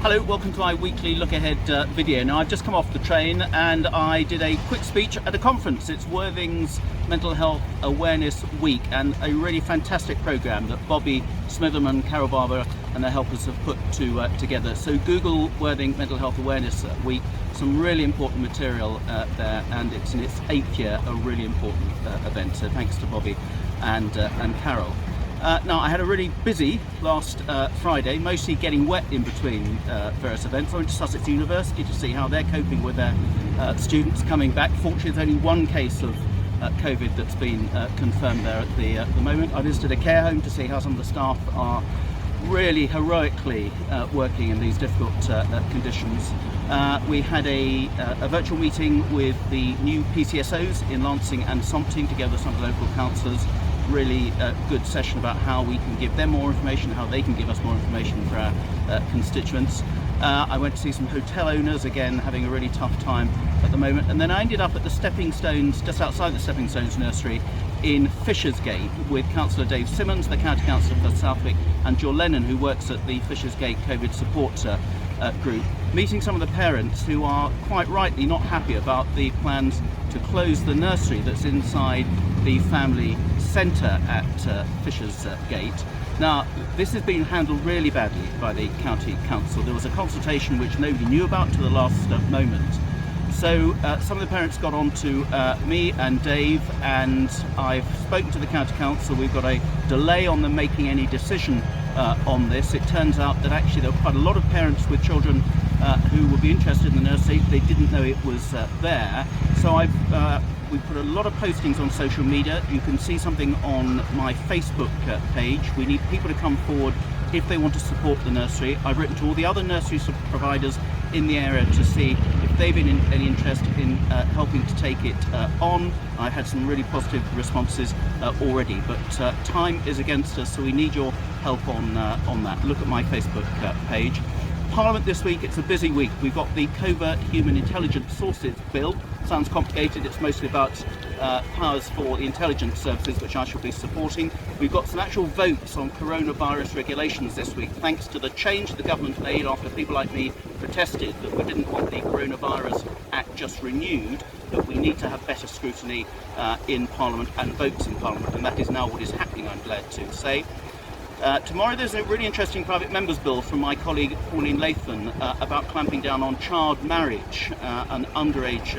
Hello, welcome to my weekly look ahead video. Now I've just come off the train and I did a quick speech at a conference. It's Worthing's Mental Health Awareness Week, and a really fantastic programme that Bobby Smitherman, Carol Barber and their helpers have put together. So Google Worthing Mental Health Awareness Week, some really important material there, and it's in its 8th year, a really important event. So thanks to Bobby and Carol. Now, I had a really busy last Friday, mostly getting wet in between various events. I went to Sussex University to see how they're coping with their students coming back. Fortunately, there's only one case of COVID that's been confirmed there at the moment. I visited a care home to see how some of the staff are really heroically working in these difficult conditions. We had a virtual meeting with the new PCSOs in Lancing and Sompting, together with some of the local councillors. Really good session about how we can give them more information, how they can give us more information for our constituents. I went to see some hotel owners, again having a really tough time at the moment, and then I ended up at the Stepping Stones, just outside the Stepping Stones nursery in Fishersgate, with Councillor Dave Simmons, the County Councillor for Southwick, and Jill Lennon, who works at the Fishersgate COVID support group, meeting some of the parents who are quite rightly not happy about the plans to close the nursery that's inside the family centre at Fishersgate. Now, this has been handled really badly by the County Council. There was a consultation which nobody knew about to the last moment. So some of the parents got on to me and Dave, and I've spoken to the County Council. We've got a delay on them making any decision on this. It turns out that actually there were quite a lot of parents with children who would be interested in the nursery. They didn't know it was there. So we put a lot of postings on social media. You can see something on my Facebook page. We need people to come forward if they want to support the nursery. I've written to all the other nursery providers in the area to see if they've been any interest in helping to take it on. I've had some really positive responses already, but time is against us, so we need your help on that. Look at my Facebook page. Parliament this week, it's a busy week. We've got the Covert Human Intelligence Sources Bill. Sounds complicated. It's mostly about powers for the intelligence services, which I shall be supporting. We've got some actual votes on coronavirus regulations this week, thanks to the change the government made after people like me protested that we didn't want the Coronavirus Act just renewed, that we need to have better scrutiny in Parliament and votes in Parliament, and that is now what is happening, I'm glad to say. Tomorrow there's a really interesting private members bill from my colleague Pauline Latham about clamping down on child marriage and underage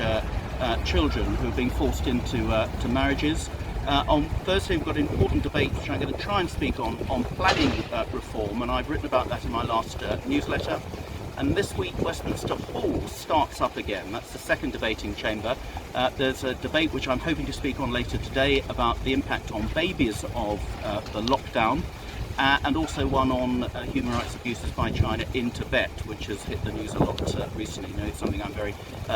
children who are being forced into marriages. On Thursday we've got an important debate which I'm going to try and speak on planning reform, and I've written about that in my last newsletter. And this week Westminster Hall starts up again. That's the second debating chamber. There's a debate which I'm hoping to speak on later today about the impact on babies of the lockdown. And also one on human rights abuses by China in Tibet, which has hit the news a lot recently. You know, it's something I'm very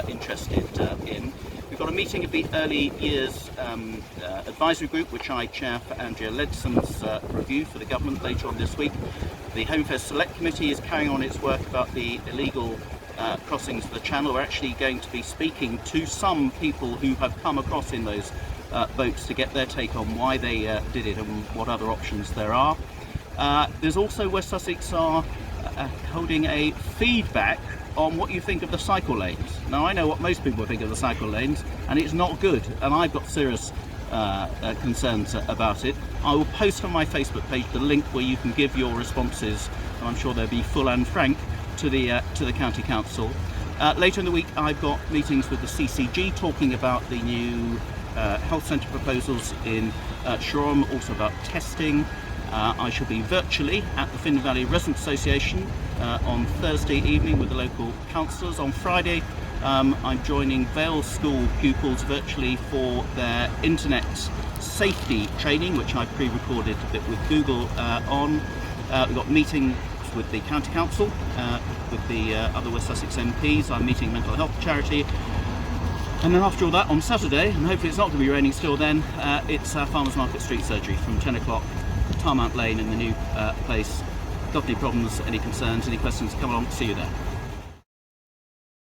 interested in. We've got a meeting of the Early Years Advisory Group, which I chair for Andrea Ledson's review for the government later on this week. The Home Affairs Select Committee is carrying on its work about the illegal crossings of the Channel. We're actually going to be speaking to some people who have come across in those boats to get their take on why they did it and what other options there are. There's also West Sussex are holding a feedback on what you think of the cycle lanes. Now, I know what most people think of the cycle lanes, and it's not good, and I've got serious concerns about it. I will post on my Facebook page the link where you can give your responses, and I'm sure they'll be full and frank, to the County Council. Later in the week I've got meetings with the CCG talking about the new health centre proposals in Shoreham, also about testing. I shall be virtually at the Finn Valley Residents Association on Thursday evening with the local councillors. On Friday I'm joining Vale School pupils virtually for their internet safety training, which I pre-recorded a bit with Google on. We've got meetings with the County Council, with the other West Sussex MPs. I'm meeting a mental health charity. And then after all that, on Saturday, and hopefully it's not going to be raining still then, it's Farmers Market Street Surgery from 10 o'clock. Tarmount Lane in the new place. Got any problems, any concerns, any questions, come along, see you there.